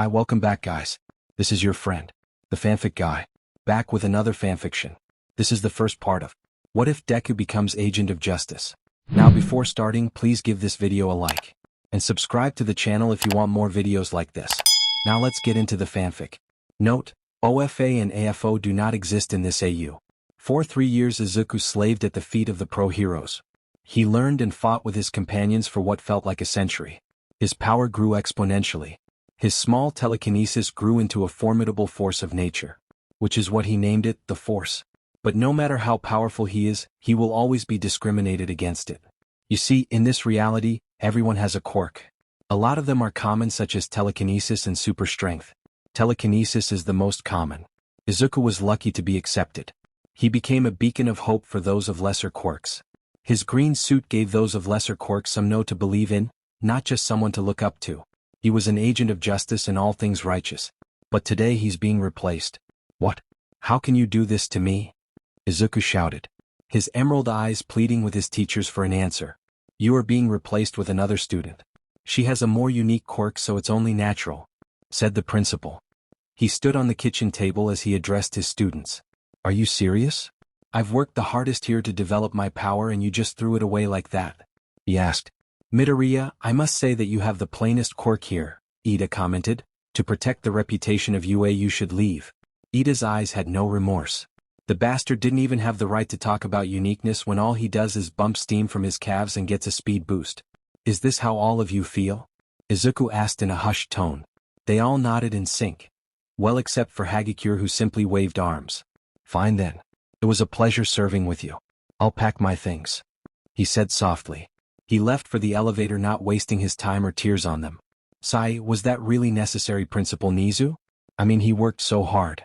Hi, welcome back guys. This is your friend, the fanfic guy, back with another fanfiction. This is the first part of What If Deku Becomes Agent of Justice. Now before starting, please give this video a like, and subscribe to the channel if you want more videos like this. Now let's get into the fanfic. Note, OFA and AFO do not exist in this AU. For 3 years Izuku slaved at the feet of the pro-heroes. He learned and fought with his companions for what felt like a century. His power grew exponentially. His small telekinesis grew into a formidable force of nature, which is what he named it, the Force. But no matter how powerful he is, he will always be discriminated against it. You see, in this reality, everyone has a quirk. A lot of them are common, such as telekinesis and super strength. Telekinesis is the most common. Izuku was lucky to be accepted. He became a beacon of hope for those of lesser quirks. His green suit gave those of lesser quirks some to believe in, not just someone to look up to. He was an agent of justice and all things righteous. But today he's being replaced. What? How can you do this to me? Izuku shouted, his emerald eyes pleading with his teachers for an answer. You are being replaced with another student. She has a more unique quirk, so it's only natural, said the principal. He stood on the kitchen table as he addressed his students. Are you serious? I've worked the hardest here to develop my power and you just threw it away like that? He asked. Midoriya, I must say that you have the plainest quirk here, Ida commented. To protect the reputation of UA you should leave. Ida's eyes had no remorse. The bastard didn't even have the right to talk about uniqueness when all he does is bump steam from his calves and gets a speed boost. Is this how all of you feel? Izuku asked in a hushed tone. They all nodded in sync. Well, except for Hagakure, who simply waved arms. Fine then. It was a pleasure serving with you. I'll pack my things, he said softly. He left for the elevator, not wasting his time or tears on them. Sigh, was that really necessary, Principal Nizu? I mean, he worked so hard.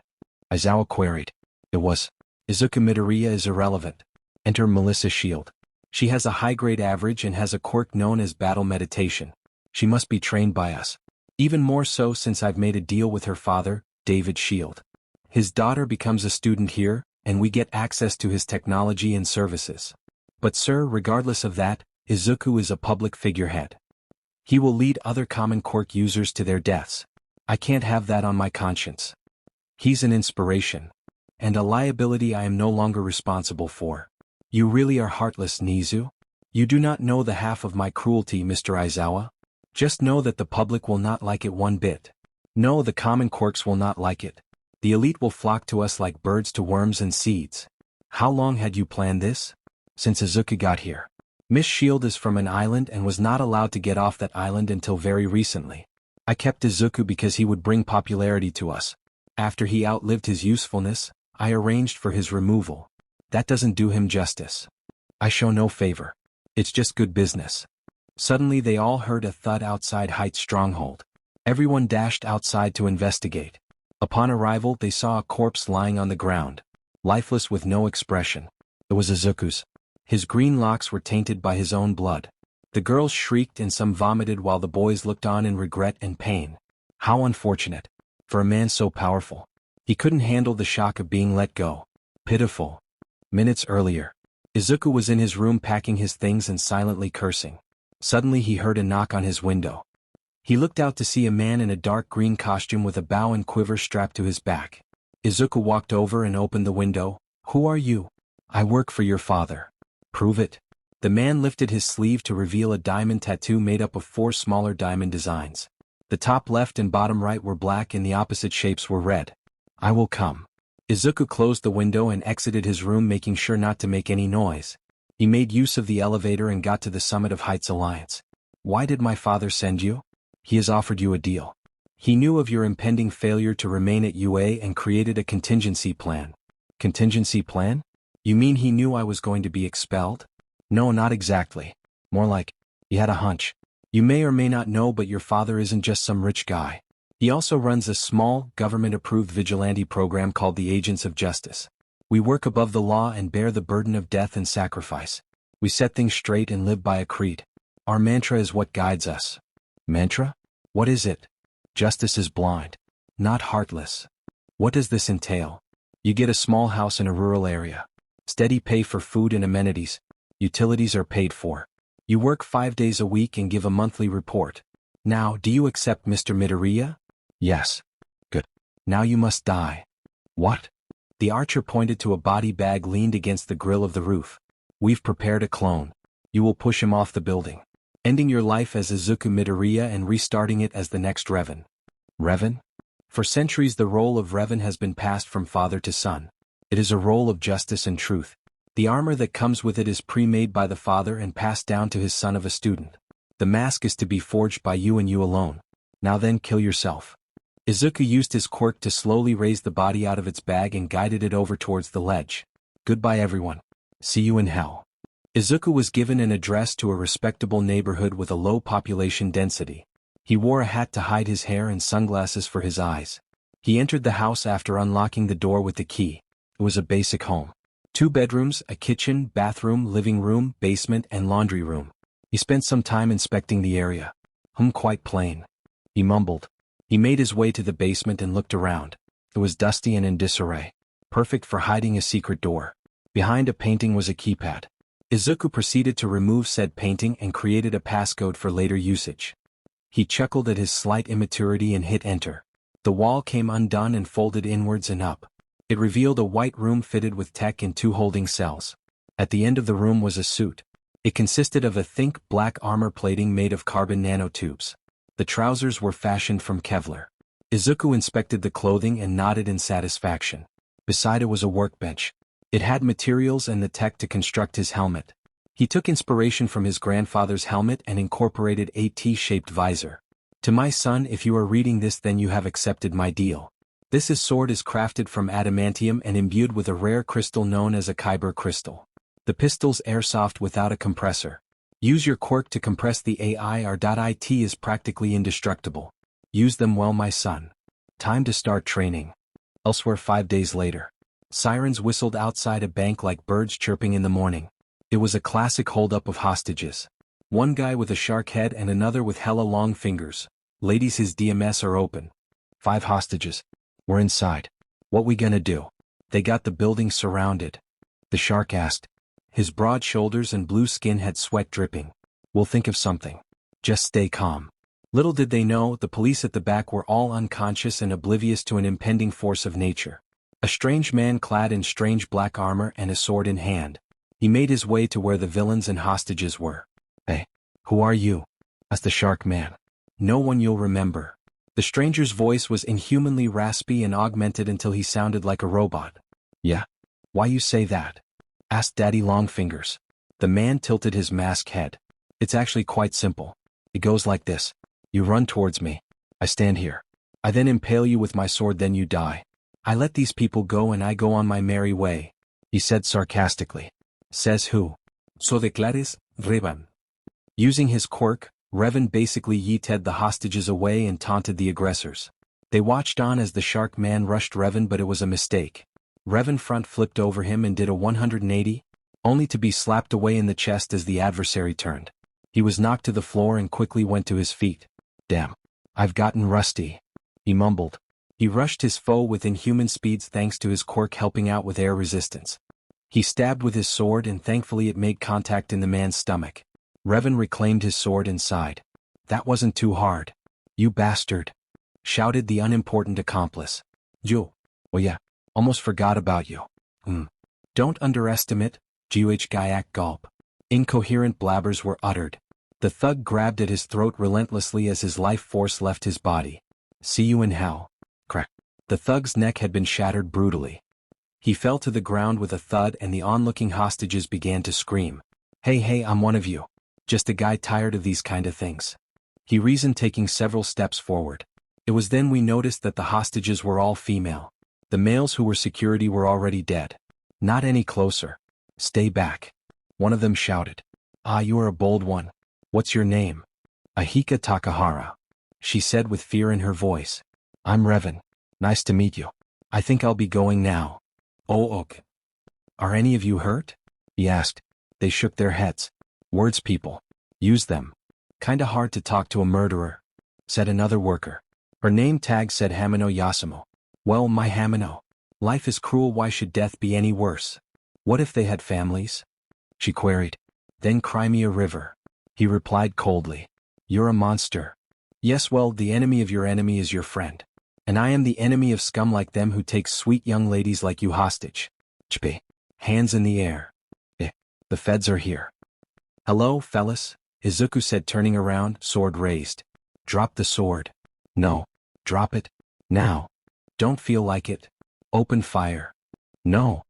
Aizawa queried. It was. Izuku. Midoriya is irrelevant. Enter Melissa Shield. She has a high-grade average and has a quirk known as battle meditation. She must be trained by us. Even more so since I've made a deal with her father, David Shield. His daughter becomes a student here, and we get access to his technology and services. But sir, regardless of that, Izuku is a public figurehead. He will lead other common quirk users to their deaths. I can't have that on my conscience. He's an inspiration. And a liability I am no longer responsible for. You really are heartless, Nizu. You do not know the half of my cruelty, Mr. Aizawa. Just know that the public will not like it one bit. No, the common quirks will not like it. The elite will flock to us like birds to worms and seeds. How long had you planned this? Since Izuku got here. Miss Shield is from an island and was not allowed to get off that island until very recently. I kept Izuku because he would bring popularity to us. After he outlived his usefulness, I arranged for his removal. That doesn't do him justice. I show no favor. It's just good business. Suddenly they all heard a thud outside Height's stronghold. Everyone dashed outside to investigate. Upon arrival they saw a corpse lying on the ground, lifeless with no expression. It was Izuku's. His green locks were tainted by his own blood. The girls shrieked and some vomited while the boys looked on in regret and pain. How unfortunate. For a man so powerful. He couldn't handle the shock of being let go. Pitiful. Minutes earlier, Izuku was in his room packing his things and silently cursing. Suddenly he heard a knock on his window. He looked out to see a man in a dark green costume with a bow and quiver strapped to his back. Izuku walked over and opened the window. Who are you? I work for your father. Prove it. The man lifted his sleeve to reveal a diamond tattoo made up of 4 smaller diamond designs. The top left and bottom right were black and the opposite shapes were red. I will come. Izuku closed the window and exited his room, making sure not to make any noise. He made use of the elevator and got to the summit of Heights Alliance. Why did my father send you? He has offered you a deal. He knew of your impending failure to remain at UA and created a contingency plan. Contingency plan? You mean he knew I was going to be expelled? No, not exactly. More like, he had a hunch. You may or may not know, but your father isn't just some rich guy. He also runs a small, government-approved vigilante program called the Agents of Justice. We work above the law and bear the burden of death and sacrifice. We set things straight and live by a creed. Our mantra is what guides us. Mantra? What is it? Justice is blind, not heartless. What does this entail? You get a small house in a rural area. Steady pay for food and amenities. Utilities are paid for. You work 5 days a week and give a monthly report. Now, do you accept, Mr. Midoriya? Yes. Good. Now you must die. What? The archer pointed to a body bag leaned against the grill of the roof. We've prepared a clone. You will push him off the building, ending your life as Izuku Midoriya and restarting it as the next Revan. Revan? For centuries the role of Revan has been passed from father to son. It is a role of justice and truth. The armor that comes with it is pre-made by the father and passed down to his son of a student. The mask is to be forged by you and you alone. Now then, kill yourself. Izuku used his quirk to slowly raise the body out of its bag and guided it over towards the ledge. Goodbye everyone. See you in hell. Izuku was given an address to a respectable neighborhood with a low population density. He wore a hat to hide his hair and sunglasses for his eyes. He entered the house after unlocking the door with the key. It was a basic home. 2 bedrooms, a kitchen, bathroom, living room, basement, and laundry room. He spent some time inspecting the area. Quite plain. He mumbled. He made his way to the basement and looked around. It was dusty and in disarray. Perfect for hiding a secret door. Behind a painting was a keypad. Izuku proceeded to remove said painting and created a passcode for later usage. He chuckled at his slight immaturity and hit enter. The wall came undone and folded inwards and up. It revealed a white room fitted with tech and 2 holding cells. At the end of the room was a suit. It consisted of a thick black armor plating made of carbon nanotubes. The trousers were fashioned from Kevlar. Izuku inspected the clothing and nodded in satisfaction. Beside it was a workbench. It had materials and the tech to construct his helmet. He took inspiration from his grandfather's helmet and incorporated a T-shaped visor. To my son, if you are reading this, then you have accepted my deal. This sword is crafted from adamantium and imbued with a rare crystal known as a kyber crystal. The pistol's airsoft without a compressor. Use your quirk to compress the AI-R.IT is practically indestructible. Use them well, my son. Time to start training. Elsewhere 5 days later. Sirens whistled outside a bank like birds chirping in the morning. It was a classic holdup of hostages. One guy with a shark head and another with hella long fingers. Ladies, his DMS are open. 5 hostages. We're inside. What we gonna do? They got the building surrounded. The shark asked. His broad shoulders and blue skin had sweat dripping. We'll think of something. Just stay calm. Little did they know, the police at the back were all unconscious and oblivious to an impending force of nature. A strange man clad in strange black armor and a sword in hand. He made his way to where the villains and hostages were. Hey, who are you? Asked the shark man. No one you'll remember. The stranger's voice was inhumanly raspy and augmented until he sounded like a robot. Yeah? Why you say that? Asked Daddy Longfingers. The man tilted his mask head. It's actually quite simple. It goes like this. You run towards me. I stand here. I then impale you with my sword, then you die. I let these people go and I go on my merry way. He said sarcastically. Says who? So declares, Revan. Using his quirk, Revan basically yeeted the hostages away and taunted the aggressors. They watched on as the shark man rushed Revan, but it was a mistake. Revan front flipped over him and did a 180, only to be slapped away in the chest as the adversary turned. He was knocked to the floor and quickly went to his feet. Damn. I've gotten rusty. He mumbled. He rushed his foe with inhuman speeds thanks to his quirk helping out with air resistance. He stabbed with his sword and thankfully it made contact in the man's stomach. Revan reclaimed his sword and sighed. That wasn't too hard. You bastard. Shouted the unimportant accomplice. Joe. Oh yeah. Almost forgot about you. Don't underestimate, Gyak gulp. Incoherent blabbers were uttered. The thug grabbed at his throat relentlessly as his life force left his body. See you in hell. Crack. The thug's neck had been shattered brutally. He fell to the ground with a thud and the onlooking hostages began to scream. Hey, I'm one of you. Just a guy tired of these kind of things. He reasoned, taking several steps forward. It was then we noticed that the hostages were all female. The males who were security were already dead. Not any closer. Stay back. One of them shouted. Ah, you are a bold one. What's your name? Ahika Takahara. She said with fear in her voice. I'm Revan. Nice to meet you. I think I'll be going now. Oh, okay. Are any of you hurt? He asked. They shook their heads. Words, people. Use them. Kinda hard to talk to a murderer, said another worker. Her name tag said Hamino Yasumo. Well, my Hamino. Life is cruel, why should death be any worse? What if they had families? She queried. Then cry me a river. He replied coldly. You're a monster. Yes, well, the enemy of your enemy is your friend. And I am the enemy of scum like them who take sweet young ladies like you hostage. Chp. Hands in the air. The feds are here. Hello, fellas, Izuku said, turning around, sword raised. Drop the sword. No. Drop it. Now. Don't feel like it. Open fire. No.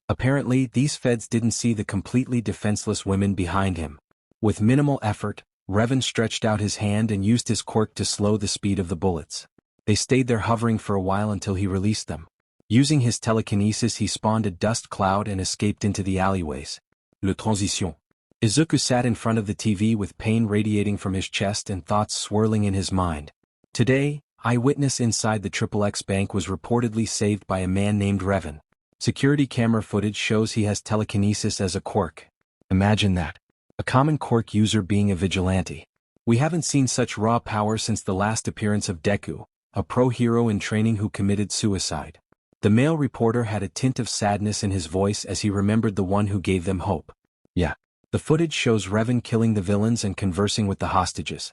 Apparently, these feds didn't see the completely defenseless women behind him. With minimal effort, Revan stretched out his hand and used his quirk to slow the speed of the bullets. They stayed there hovering for a while until he released them. Using his telekinesis, he spawned a dust cloud and escaped into the alleyways. Le transition. Izuku sat in front of the TV with pain radiating from his chest and thoughts swirling in his mind. Today, eyewitness inside the XXX bank was reportedly saved by a man named Revan. Security camera footage shows he has telekinesis as a quirk. Imagine that. A common quirk user being a vigilante. We haven't seen such raw power since the last appearance of Deku, a pro-hero in training who committed suicide. The male reporter had a tint of sadness in his voice as he remembered the one who gave them hope. Yeah. The footage shows Revan killing the villains and conversing with the hostages.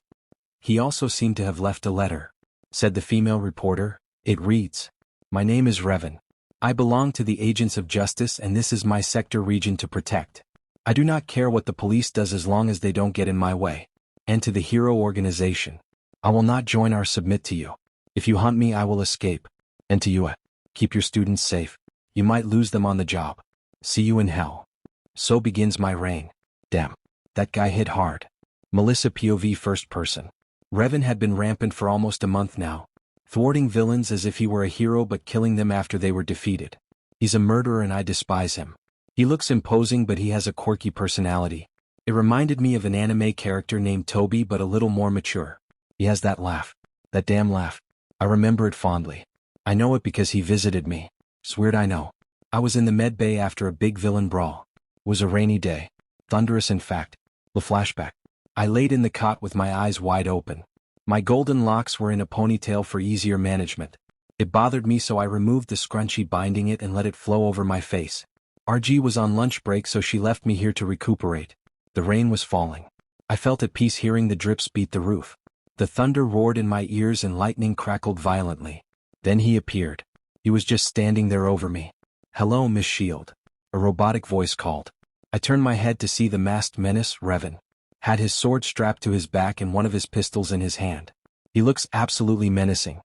He also seemed to have left a letter, said the female reporter. It reads, "My name is Revan. I belong to the Agents of Justice and this is my sector region to protect. I do not care what the police does as long as they don't get in my way. And to the hero organization. I will not join or submit to you. If you hunt me, I will escape. And to you, keep your students safe. You might lose them on the job. See you in hell. So begins my reign." Damn. That guy hit hard. Melissa POV first person. Revan had been rampant for almost a month now, thwarting villains as if he were a hero but killing them after they were defeated. He's a murderer and I despise him. He looks imposing but he has a quirky personality. It reminded me of an anime character named Toby but a little more mature. He has that laugh. That damn laugh. I remember it fondly. I know it because he visited me. It's weird, I know. I was in the med bay after a big villain brawl. It was a rainy day. Thunderous in fact. The flashback. I laid in the cot with my eyes wide open. My golden locks were in a ponytail for easier management. It bothered me so I removed the scrunchie binding it and let it flow over my face. RG was on lunch break so she left me here to recuperate. The rain was falling. I felt at peace hearing the drips beat the roof. The thunder roared in my ears and lightning crackled violently. Then he appeared. He was just standing there over me. "Hello, Miss Shield." A robotic voice called. I turned my head to see the masked menace, Revan. Had his sword strapped to his back and one of his pistols in his hand. He looks absolutely menacing.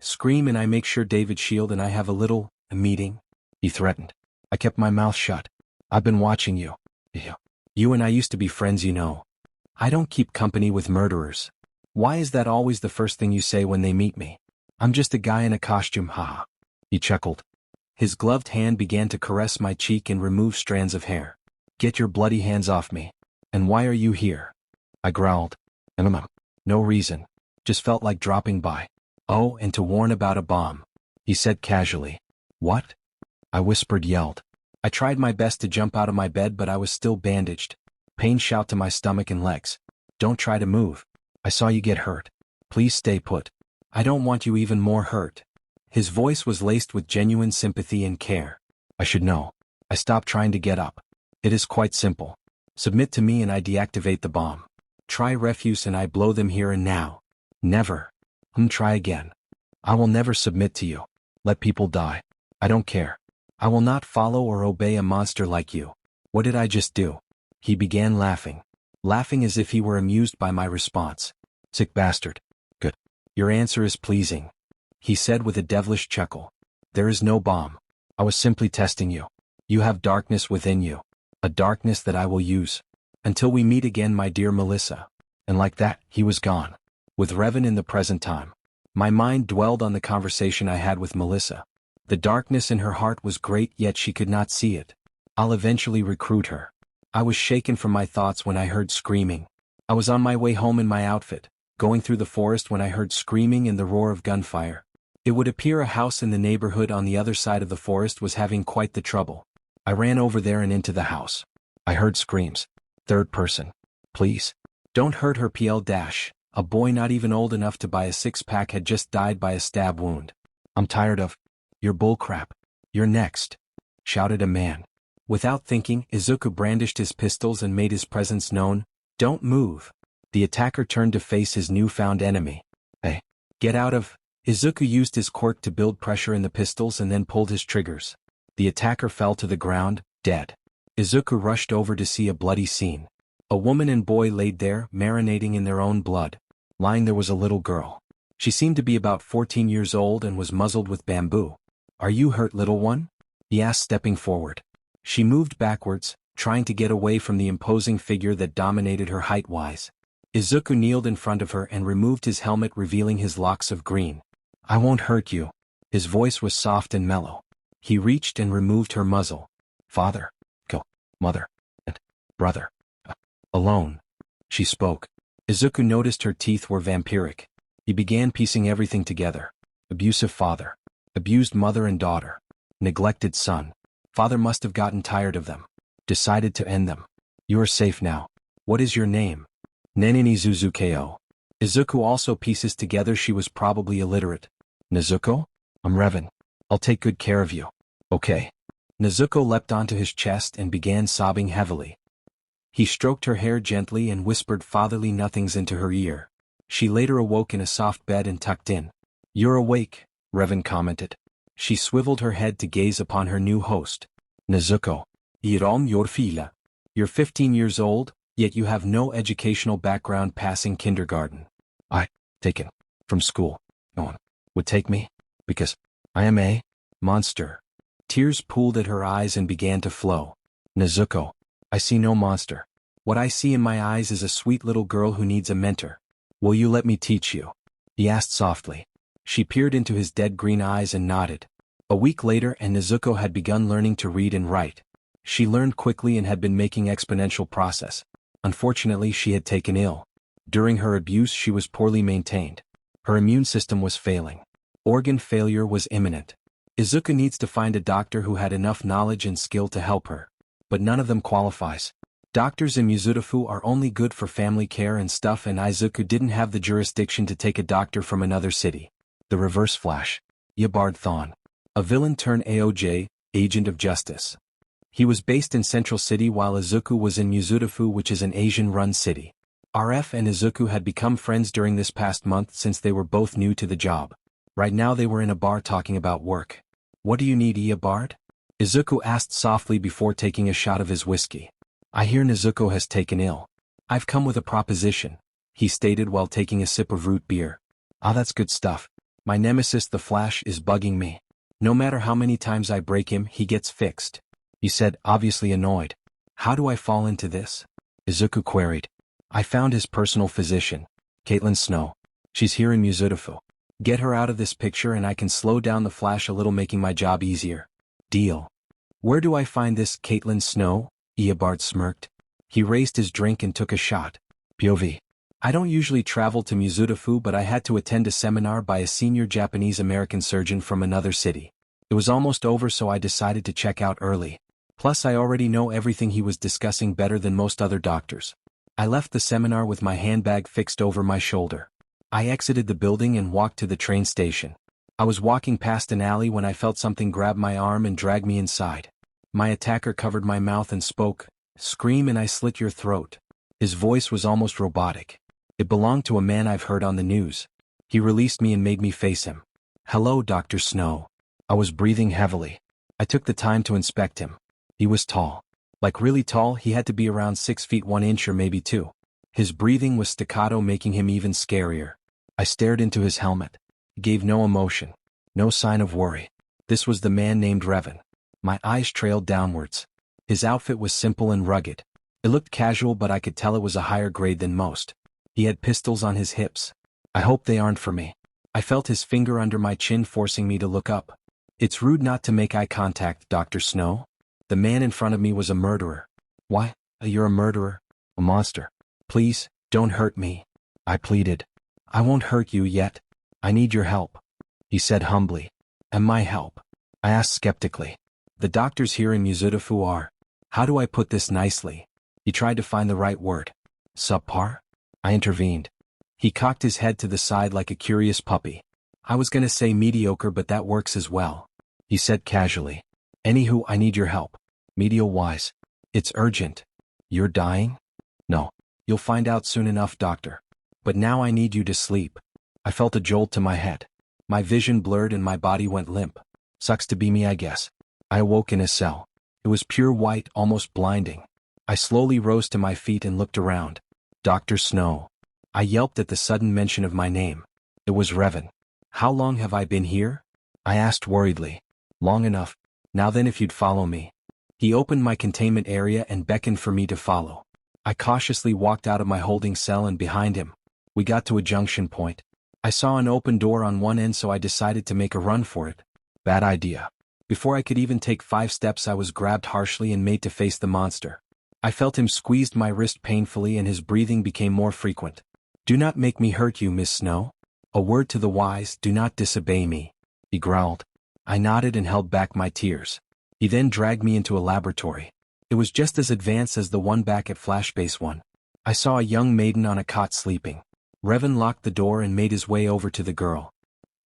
Scream and I make sure David Shield and I have a meeting. He threatened. I kept my mouth shut. I've been watching you. You and I used to be friends, you know. I don't keep company with murderers. Why is that always the first thing you say when they meet me? I'm just a guy in a costume, haha. He chuckled. His gloved hand began to caress my cheek and remove strands of hair. Get your bloody hands off me. And why are you here? I growled. No reason. Just felt like dropping by. Oh, and to warn about a bomb. He said casually. What? I whispered, yelled. I tried my best to jump out of my bed but I was still bandaged. Pain shot to my stomach and legs. Don't try to move. I saw you get hurt. Please stay put. I don't want you even more hurt. His voice was laced with genuine sympathy and care. I should know. I stopped trying to get up. It is quite simple. Submit to me and I deactivate the bomb. Try refuse and I blow them here and now. Never. Try again. I will never submit to you. Let people die. I don't care. I will not follow or obey a monster like you. What did I just do? He began laughing. Laughing as if he were amused by my response. Sick bastard. Good. Your answer is pleasing. He said with a devilish chuckle. There is no bomb. I was simply testing you. You have darkness within you. A darkness that I will use. Until we meet again, my dear Melissa. And like that, he was gone. With Revan in the present time. My mind dwelled on the conversation I had with Melissa. The darkness in her heart was great, yet she could not see it. I'll eventually recruit her. I was shaken from my thoughts when I heard screaming. I was on my way home in my outfit, going through the forest when I heard screaming and the roar of gunfire. It would appear a house in the neighborhood on the other side of the forest was having quite the trouble. I ran over there and into the house. I heard screams. Third person. Please. Don't hurt her, PL-. A boy not even old enough to buy a six-pack had just died by a stab wound. I'm tired of your bullcrap. You're next, shouted a man. Without thinking, Izuku brandished his pistols and made his presence known. Don't move. The attacker turned to face his newfound enemy. Hey, get out of... Izuku used his quirk to build pressure in the pistols and then pulled his triggers. The attacker fell to the ground, dead. Izuku rushed over to see a bloody scene. A woman and boy laid there, marinating in their own blood. Lying there was a little girl. She seemed to be about 14 years old and was muzzled with bamboo. "Are you hurt, little one?" he asked, stepping forward. She moved backwards, trying to get away from the imposing figure that dominated her height-wise. Izuku kneeled in front of her and removed his helmet, revealing his locks of green. "I won't hurt you." His voice was soft and mellow. He reached and removed her muzzle. "Father, go, mother, and brother. Alone." She spoke. Izuku noticed her teeth were vampiric. He began piecing everything together. Abusive father. Abused mother and daughter. Neglected son. Father must have gotten tired of them. Decided to end them. "You are safe now. What is your name?" "Nenini Zuzukeo." Izuku also pieces together she was probably illiterate. "Nzuko? I'm Revan. I'll take good care of you." "Okay." Nzuko leapt onto his chest and began sobbing heavily. He stroked her hair gently and whispered fatherly nothings into her ear. She later awoke in a soft bed and tucked in. "You're awake," Revan commented. She swiveled her head to gaze upon her new host. "Nzuko, irom your fila. You're 15 years old, yet you have no educational background passing kindergarten." "I, taken from school. No one would take me, because I am a monster." Tears pooled at her eyes and began to flow. "Nzuko, I see no monster. What I see in my eyes is a sweet little girl who needs a mentor. Will you let me teach you?" he asked softly. She peered into his dead green eyes and nodded. A week later and Nzuko had begun learning to read and write. She learned quickly and had been making exponential progress. Unfortunately, she had taken ill. During her abuse she was poorly maintained. Her immune system was failing. Organ failure was imminent. Izuku needs to find a doctor who had enough knowledge and skill to help her. But none of them qualifies. Doctors in Mizurufu are only good for family care and stuff, and Izuku didn't have the jurisdiction to take a doctor from another city. The Reverse Flash. Yabard Thawne. A villain turned AOJ, agent of justice. He was based in Central City while Izuku was in Mizurufu, which is an Asian-run city. RF and Izuku had become friends during this past month since they were both new to the job. Right now they were in a bar talking about work. "What do you need, Iabard?" Izuku asked softly before taking a shot of his whiskey. "I hear Nzuko has taken ill. I've come with a proposition," he stated while taking a sip of root beer. "Ah, that's good stuff. My nemesis the Flash is bugging me. No matter how many times I break him, he gets fixed," he said, obviously annoyed. "How do I fall into this?" Izuku queried. "I found his personal physician, Caitlin Snow. She's here in Mizurufu. Get her out of this picture and I can slow down the Flash a little, making my job easier." "Deal." "Where do I find this Caitlin Snow?" Iabard smirked. He raised his drink and took a shot. "POV. I don't usually travel to Mizurufu, but I had to attend a seminar by a senior Japanese-American surgeon from another city. It was almost over, so I decided to check out early. Plus I already know everything he was discussing better than most other doctors." I left the seminar with my handbag fixed over my shoulder. I exited the building and walked to the train station. I was walking past an alley when I felt something grab my arm and drag me inside. My attacker covered my mouth and spoke, "Scream and I slit your throat." His voice was almost robotic. It belonged to a man I've heard on the news. He released me and made me face him. "Hello, Dr. Snow." I was breathing heavily. I took the time to inspect him. He was tall. Like really tall. He had to be around 6 feet 1 inch or maybe 2. His breathing was staccato, making him even scarier. I stared into his helmet. He gave no emotion. No sign of worry. This was the man named Revan. My eyes trailed downwards. His outfit was simple and rugged. It looked casual, but I could tell it was a higher grade than most. He had pistols on his hips. I hope they aren't for me. I felt his finger under my chin, forcing me to look up. "It's rude not to make eye contact, Dr. Snow." The man in front of me was a murderer. "Why, you're a murderer? A monster. Please, don't hurt me," I pleaded. "I won't hurt you yet. I need your help," he said humbly. "And my help?" I asked skeptically. "The doctors here in Mizurufu are, how do I put this nicely?" He tried to find the right word. "Subpar?" I intervened. He cocked his head to the side like a curious puppy. "I was gonna say mediocre, but that works as well," he said casually. "Anywho, I need your help. Medial-wise. It's urgent." "You're dying?" "No. You'll find out soon enough, doctor. But now I need you to sleep. I felt a jolt to my head. My vision blurred and my body went limp. Sucks to be me, I guess. I awoke in a cell. It was pure white, almost blinding. I slowly rose to my feet and looked around. Dr. Snow. I yelped at the sudden mention of my name. It was Revan. How long have I been here? I asked worriedly. Long enough. Now then, if you'd follow me. He opened my containment area and beckoned for me to follow. I cautiously walked out of my holding cell and behind him. We got to a junction point. I saw an open door on one end, so I decided to make a run for it. Bad idea. Before I could even take 5 steps, I was grabbed harshly and made to face the monster. I felt him squeezed my wrist painfully and his breathing became more frequent. Do not make me hurt you, Miss Snow. A word to the wise, do not disobey me, he growled. I nodded and held back my tears. He then dragged me into a laboratory. It was just as advanced as the one back at Flashbase 1. I saw a young maiden on a cot sleeping. Revan locked the door and made his way over to the girl.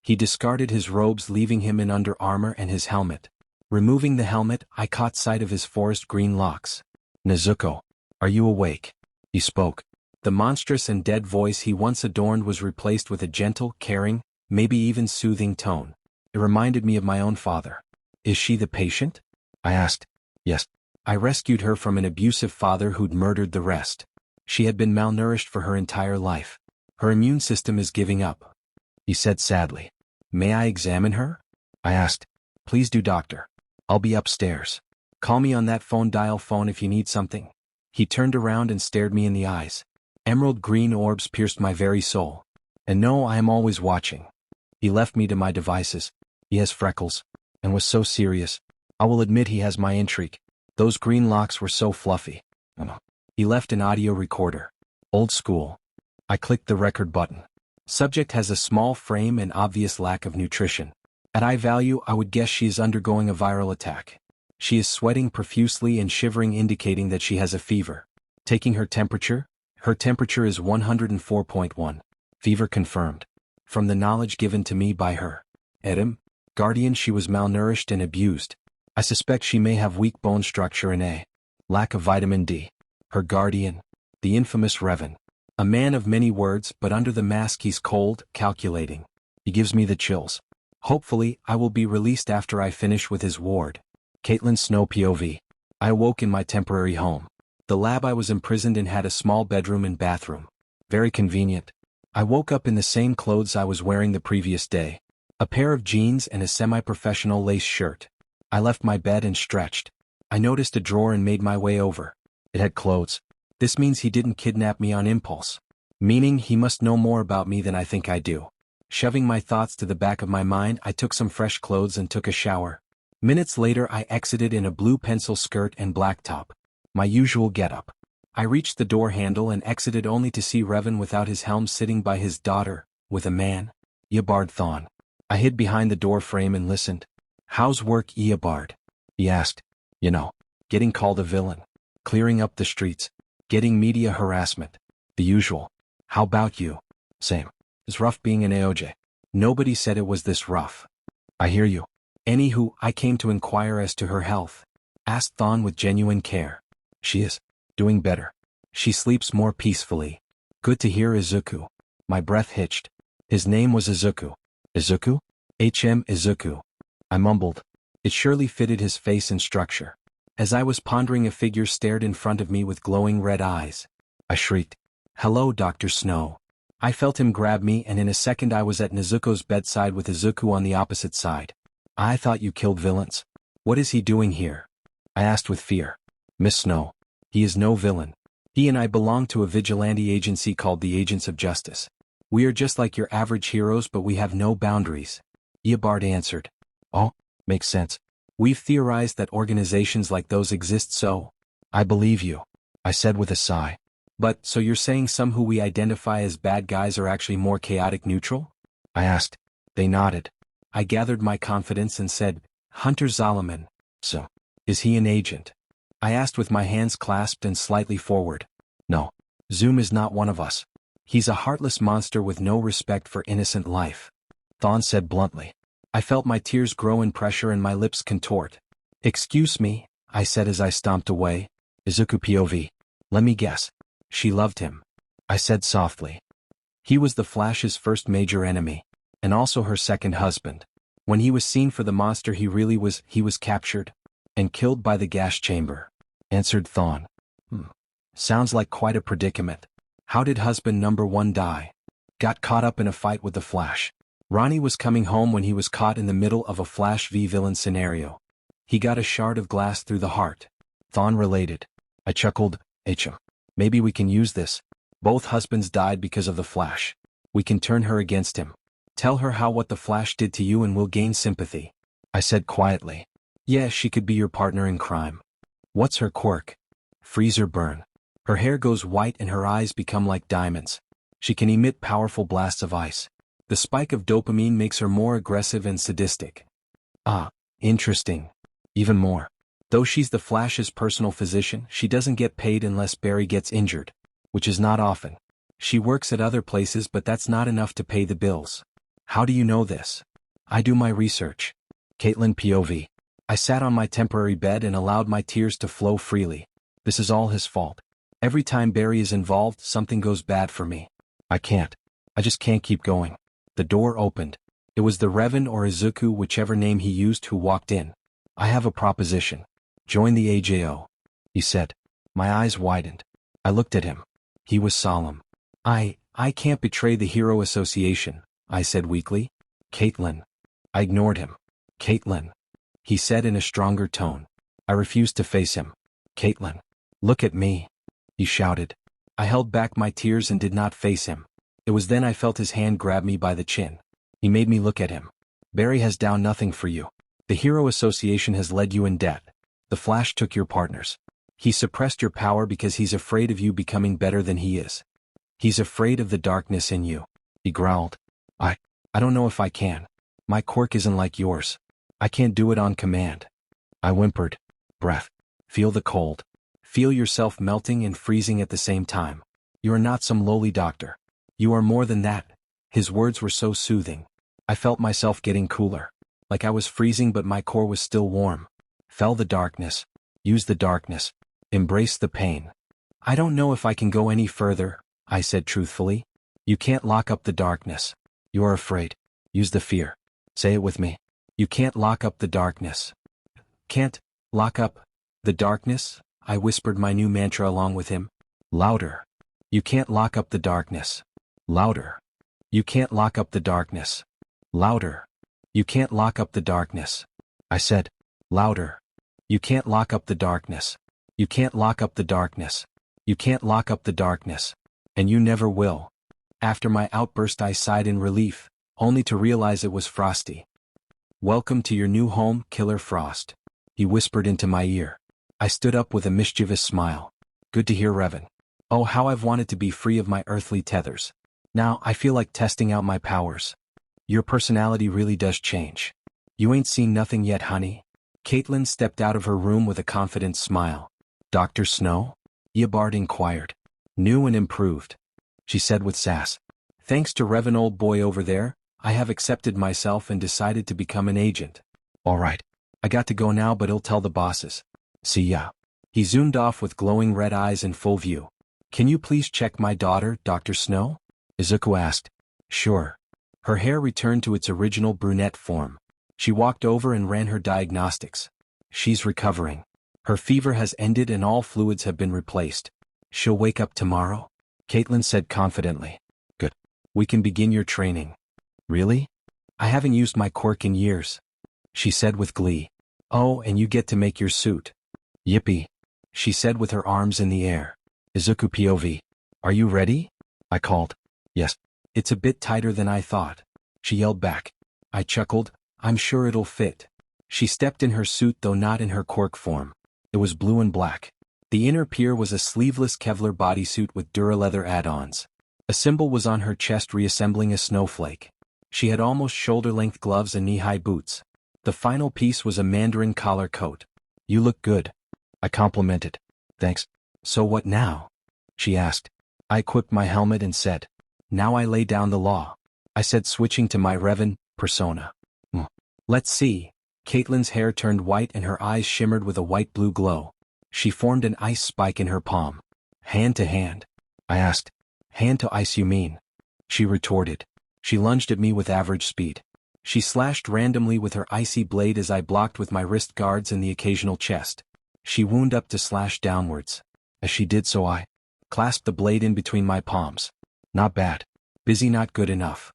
He discarded his robes, leaving him in under armor and his helmet. Removing the helmet, I caught sight of his forest green locks. Nzuko, are you awake? He spoke. The monstrous and dead voice he once adorned was replaced with a gentle, caring, maybe even soothing tone. It reminded me of my own father. Is she the patient? I asked. Yes. I rescued her from an abusive father who'd murdered the rest. She had been malnourished for her entire life. Her immune system is giving up, he said sadly. May I examine her? I asked. Please do, doctor. I'll be upstairs. Call me on that dial phone if you need something. He turned around and stared me in the eyes. Emerald green orbs pierced my very soul. And no, I am always watching. He left me to my devices. He has freckles. And was so serious. I will admit he has my intrigue. Those green locks were so fluffy. He left an audio recorder. Old school. I clicked the record button. Subject has a small frame and obvious lack of nutrition. At eye value, I would guess she is undergoing a viral attack. She is sweating profusely and shivering, indicating that she has a fever. Taking her temperature is 104.1. Fever confirmed. From the knowledge given to me by her guardian, she was malnourished and abused. I suspect she may have weak bone structure and a lack of vitamin D. Her guardian, the infamous Revan. A man of many words, but under the mask he's cold, calculating. He gives me the chills. Hopefully, I will be released after I finish with his ward. Caitlin Snow POV. I awoke in my temporary home. The lab I was imprisoned in had a small bedroom and bathroom. Very convenient. I woke up in the same clothes I was wearing the previous day. A pair of jeans and a semi-professional lace shirt. I left my bed and stretched. I noticed a drawer and made my way over. It had clothes. This means he didn't kidnap me on impulse. Meaning he must know more about me than I think I do. Shoving my thoughts to the back of my mind, I took some fresh clothes and took a shower. Minutes later, I exited in a blue pencil skirt and black top. My usual getup. I reached the door handle and exited only to see Revan without his helm sitting by his daughter, with a man. Eobard Thawne. I hid behind the door frame and listened. How's work, Eobard? He asked. You know, getting called a villain. Clearing up the streets. Getting media harassment. The usual. How about you? Same. It's rough being an AOJ. Nobody said it was this rough. I hear you. Anywho, I came to inquire as to her health. Asked Thawne with genuine care. She is doing better. She sleeps more peacefully. Good to hear, Izuku. My breath hitched. His name was Izuku. Izuku? Izuku. I mumbled. It surely fitted his face and structure. As I was pondering, a figure stared in front of me with glowing red eyes. I shrieked. Hello, Dr. Snow. I felt him grab me, and in a second I was at Nzuko's bedside with Izuku on the opposite side. I thought you killed villains. What is he doing here? I asked with fear. Miss Snow. He is no villain. He and I belong to a vigilante agency called the Agents of Justice. We are just like your average heroes, but we have no boundaries. Eobard answered. Oh, makes sense. We've theorized that organizations like those exist, so I believe you, I said with a sigh. But, so you're saying some who we identify as bad guys are actually more chaotic neutral? I asked. They nodded. I gathered my confidence and said, Hunter Zolomon. So, is he an agent? I asked with my hands clasped and slightly forward. No. Zoom is not one of us. He's a heartless monster with no respect for innocent life. Thawne said bluntly. I felt my tears grow in pressure and my lips contort. Excuse me, I said as I stomped away. Izuku POV. Let me guess. She loved him, I said softly. He was the Flash's first major enemy, and also her second husband. When he was seen for the monster he was captured and killed by the gas chamber, answered Thawne. Sounds like quite a predicament. How did husband number 1 die? Got caught up in a fight with the Flash. Ronnie was coming home when he was caught in the middle of a Flash v villain scenario. He got a shard of glass through the heart. Thawne related. I chuckled. Maybe we can use this. Both husbands died because of the Flash. We can turn her against him. Tell her what the Flash did to you and we'll gain sympathy. I said quietly. Yeah, she could be your partner in crime. What's her quirk? Freeze or burn. Her hair goes white and her eyes become like diamonds. She can emit powerful blasts of ice. The spike of dopamine makes her more aggressive and sadistic. Ah, interesting. Even more. Though she's the Flash's personal physician, she doesn't get paid unless Barry gets injured, which is not often. She works at other places but that's not enough to pay the bills. How do you know this? I do my research. Caitlin POV. I sat on my temporary bed and allowed my tears to flow freely. This is all his fault. Every time Barry is involved, something goes bad for me. I just can't keep going. The door opened. It was the Revan or Izuku, whichever name he used, who walked in. I have a proposition. Join the AJO, he said. My eyes widened. I looked at him. He was solemn. I can't betray the Hero Association, I said weakly. Caitlin. I ignored him. Caitlin, he said in a stronger tone. I refused to face him. Caitlin, look at me, he shouted. I held back my tears and did not face him. It was then I felt his hand grab me by the chin. He made me look at him. Barry has done nothing for you. The Hero Association has led you in debt. The Flash took your partners. He suppressed your power because he's afraid of you becoming better than he is. He's afraid of the darkness in you, he growled. I don't know if I can. My quirk isn't like yours. I can't do it on command. I whimpered. Breath. Feel the cold. Feel yourself melting and freezing at the same time. You are not some lowly doctor. You are more than that. His words were so soothing. I felt myself getting cooler. Like I was freezing but my core was still warm. Fell the darkness. Use the darkness. Embrace the pain. I don't know if I can go any further, I said truthfully. You can't lock up the darkness. You're afraid. Use the fear. Say it with me. You can't lock up the darkness. Can't lock up the darkness? I whispered my new mantra along with him. Louder. You can't lock up the darkness. Louder. You can't lock up the darkness. Louder. You can't lock up the darkness. I said. Louder. You can't lock up the darkness. You can't lock up the darkness. You can't lock up the darkness. And you never will. After my outburst I sighed in relief, only to realize it was Frosty. Welcome to your new home, Killer Frost, he whispered into my ear. I stood up with a mischievous smile. Good to hear, Revan. Oh, how I've wanted to be free of my earthly tethers. Now I feel like testing out my powers. Your personality really does change. You ain't seen nothing yet, honey. Caitlin stepped out of her room with a confident smile. Dr. Snow? Eobard inquired. New and improved, she said with sass. Thanks to Revan, old boy over there, I have accepted myself and decided to become an agent. All right. I got to go now, but I'll tell the bosses. See ya. He zoomed off with glowing red eyes in full view. Can you please check my daughter, Dr. Snow? Izuku asked. Sure. Her hair returned to its original brunette form. She walked over and ran her diagnostics. She's recovering. Her fever has ended and all fluids have been replaced. She'll wake up tomorrow, Caitlin said confidently. Good. We can begin your training. Really? I haven't used my quirk in years, she said with glee. Oh, and you get to make your suit. Yippee, she said with her arms in the air. Izuku POV. Are you ready? I called. Yes. It's a bit tighter than I thought, she yelled back. I chuckled. I'm sure it'll fit. She stepped in her suit, though not in her quirk form. It was blue and black. The inner pier was a sleeveless Kevlar bodysuit with Duraleather add-ons. A symbol was on her chest resembling a snowflake. She had almost shoulder-length gloves and knee-high boots. The final piece was a mandarin collar coat. You look good, I complimented. Thanks. So what now? She asked. I equipped my helmet and said. Now I lay down the law, I said, switching to my Revan persona. Let's see. Caitlin's hair turned white and her eyes shimmered with a white-blue glow. She formed an ice spike in her palm. Hand to hand. I asked. Hand to ice you mean? She retorted. She lunged at me with average speed. She slashed randomly with her icy blade as I blocked with my wrist guards and the occasional chest. She wound up to slash downwards. As she did so I clasped the blade in between my palms. Not bad. Busy not good enough.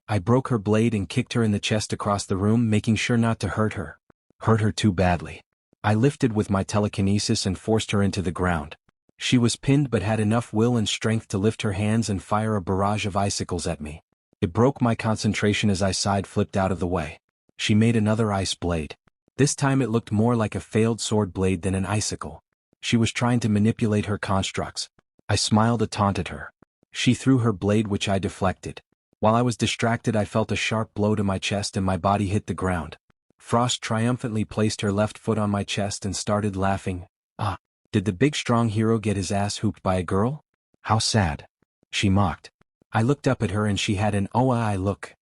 I broke her blade and kicked her in the chest across the room, making sure not to hurt her. Hurt her too badly. I lifted with my telekinesis and forced her into the ground. She was pinned but had enough will and strength to lift her hands and fire a barrage of icicles at me. It broke my concentration as I side-flipped out of the way. She made another ice blade. This time it looked more like a failed sword blade than an icicle. She was trying to manipulate her constructs. I smiled a taunt at her. She threw her blade, which I deflected. While I was distracted, I felt a sharp blow to my chest and my body hit the ground. Frost triumphantly placed her left foot on my chest and started laughing. Ah, did the big strong hero get his ass hooped by a girl? How sad. She mocked. I looked up at her and she had an oh-I look.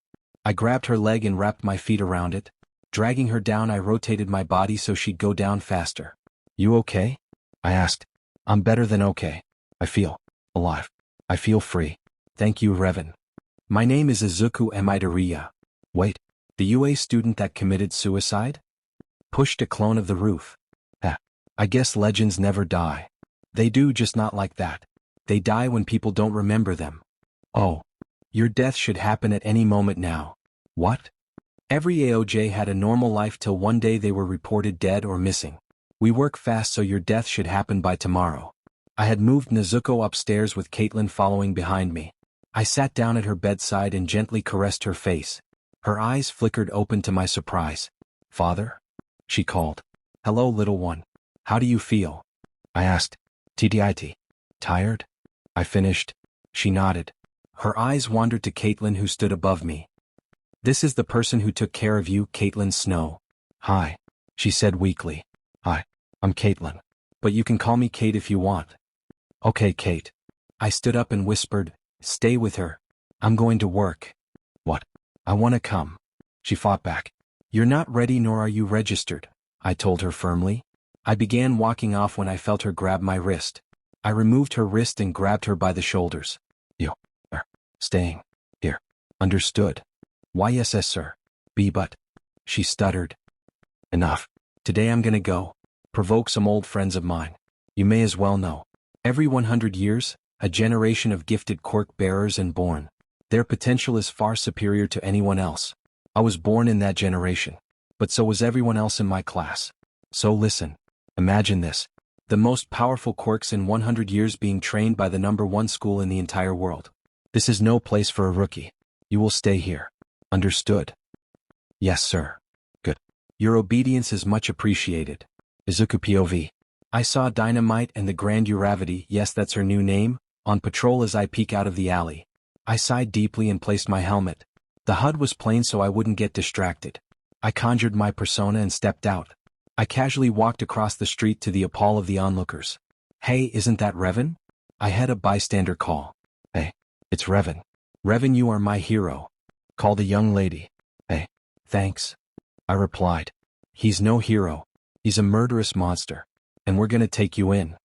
I grabbed her leg and wrapped my feet around it. Dragging her down, I rotated my body so she'd go down faster. You okay? I asked. I'm better than okay. I feel alive. I feel free. Thank you, Revan. My name is Izuku Midoriya. Wait, the UA student that committed suicide? Pushed a clone of the roof. I guess legends never die. They do, just not like that. They die when people don't remember them. Oh. Your death should happen at any moment now. What? Every AOJ had a normal life till one day they were reported dead or missing. We work fast, so your death should happen by tomorrow. I had moved Nzuko upstairs with Caitlin following behind me. I sat down at her bedside and gently caressed her face. Her eyes flickered open to my surprise. Father? She called. Hello, little one. How do you feel? I asked. TTIT. Tired? I finished. She nodded. Her eyes wandered to Caitlin, who stood above me. This is the person who took care of you, Caitlin Snow. Hi, she said weakly. Hi, I'm Caitlin. But you can call me Kate if you want. Okay, Kate. I stood up and whispered, stay with her. I'm going to work. What? I want to come. She fought back. You're not ready, nor are you registered, I told her firmly. I began walking off when I felt her grab my wrist. I removed her wrist and grabbed her by the shoulders. You are staying here. Understood? Why, yes, sir. But. She stuttered. Enough. Today I'm gonna go provoke some old friends of mine. You may as well know. Every 100 years, a generation of gifted quirk bearers and born. Their potential is far superior to anyone else. I was born in that generation. But so was everyone else in my class. So listen. Imagine this. The most powerful quirks in 100 years being trained by the #1 school in the entire world. This is no place for a rookie. You will stay here. Understood? Yes, sir. Good. Your obedience is much appreciated. Izuku POV. I saw Dynamite and the Grand Uravity, yes, that's her new name, on patrol as I peek out of the alley. I sighed deeply and placed my helmet. The HUD was plain so I wouldn't get distracted. I conjured my persona and stepped out. I casually walked across the street to the appall of the onlookers. Hey, isn't that Revan? I had a bystander call. Hey, it's Revan. Revan, you are my hero. Called a young lady. Hey, thanks. I replied. He's no hero. He's a murderous monster. And we're gonna take you in.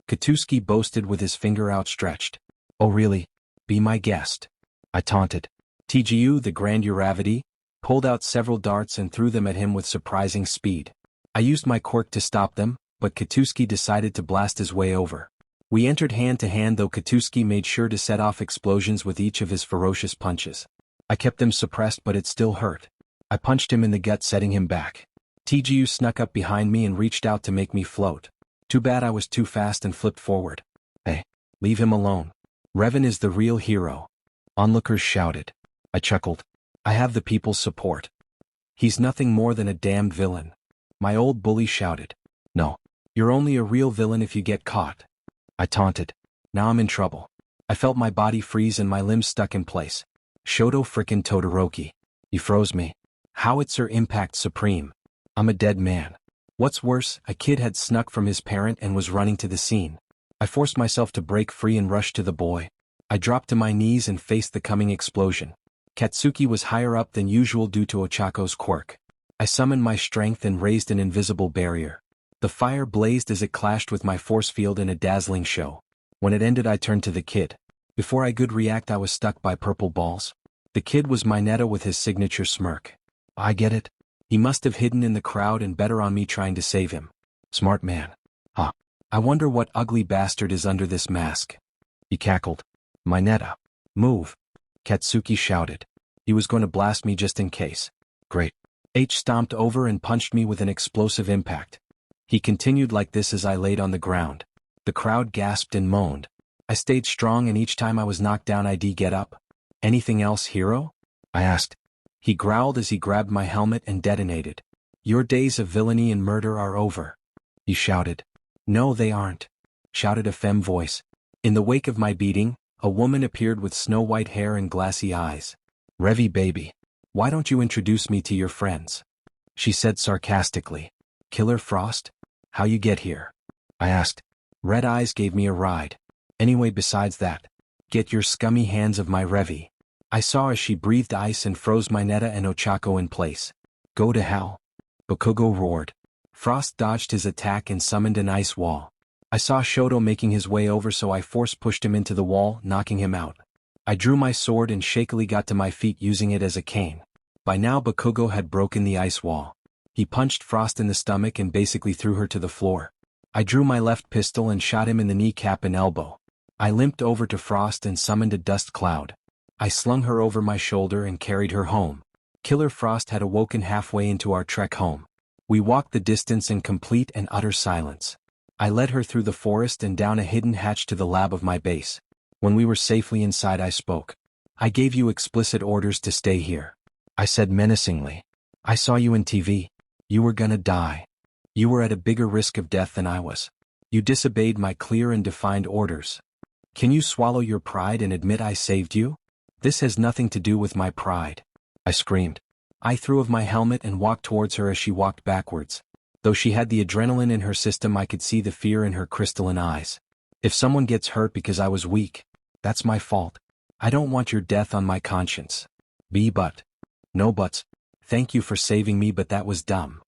Katuski boasted with his finger outstretched. Oh really? Be my guest. I taunted. TGU, the Grand Uravity, pulled out several darts and threw them at him with surprising speed. I used my quirk to stop them, but Katuski decided to blast his way over. We entered hand to hand, though Katuski made sure to set off explosions with each of his ferocious punches. I kept them suppressed, but it still hurt. I punched him in the gut, setting him back. TGU snuck up behind me and reached out to make me float. Too bad I was too fast and flipped forward. Hey, leave him alone. Revan is the real hero. Onlookers shouted. I chuckled. I have the people's support. He's nothing more than a damned villain. My old bully shouted. No, you're only a real villain if you get caught. I taunted. Now I'm in trouble. I felt my body freeze and my limbs stuck in place. Shoto frickin' Todoroki. You froze me. Howitzer impact supreme. I'm a dead man. What's worse, a kid had snuck from his parent and was running to the scene. I forced myself to break free and rush to the boy. I dropped to my knees and faced the coming explosion. Katsuki was higher up than usual due to Ochako's quirk. I summoned my strength and raised an invisible barrier. The fire blazed as it clashed with my force field in a dazzling show. When it ended I turned to the kid. Before I could react I was stuck by purple balls. The kid was Mineta with his signature smirk. I get it. He must have hidden in the crowd and better on me trying to save him. Smart man. Huh. I wonder what ugly bastard is under this mask. He cackled. Mineta. Move. Katsuki shouted. He was going to blast me just in case. Great. H stomped over and punched me with an explosive impact. He continued like this as I laid on the ground. The crowd gasped and moaned. I stayed strong and each time I was knocked down I'd get up. Anything else, hero? I asked. He growled as he grabbed my helmet and detonated. Your days of villainy and murder are over. He shouted. No, they aren't, shouted a femme voice. In the wake of my beating, a woman appeared with snow-white hair and glassy eyes. Revi baby, why don't you introduce me to your friends? She said sarcastically. Killer Frost? How you get here? I asked. Red Eyes gave me a ride. Anyway, besides that, get your scummy hands of my Revi. I saw as she breathed ice and froze Mineta and Ochako in place. Go to hell. Bakugo roared. Frost dodged his attack and summoned an ice wall. I saw Shoto making his way over so I force-pushed him into the wall, knocking him out. I drew my sword and shakily got to my feet using it as a cane. By now Bakugo had broken the ice wall. He punched Frost in the stomach and basically threw her to the floor. I drew my left pistol and shot him in the kneecap and elbow. I limped over to Frost and summoned a dust cloud. I slung her over my shoulder and carried her home. Killer Frost had awoken halfway into our trek home. We walked the distance in complete and utter silence. I led her through the forest and down a hidden hatch to the lab of my base. When we were safely inside I spoke. I gave you explicit orders to stay here. I said menacingly. I saw you in TV. You were gonna die. You were at a bigger risk of death than I was. You disobeyed my clear and defined orders. Can you swallow your pride and admit I saved you? This has nothing to do with my pride. I screamed. I threw off my helmet and walked towards her as she walked backwards. Though she had the adrenaline in her system I could see the fear in her crystalline eyes. If someone gets hurt because I was weak, that's my fault. I don't want your death on my conscience. But. No buts. Thank you for saving me but that was dumb.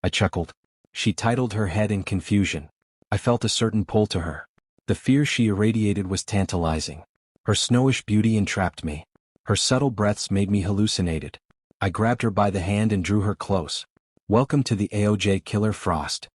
I chuckled. She titled her head in confusion. I felt a certain pull to her. The fear she irradiated was tantalizing. Her snowish beauty entrapped me. Her subtle breaths made me hallucinated. I grabbed her by the hand and drew her close. Welcome to the AOJ Killer Frost.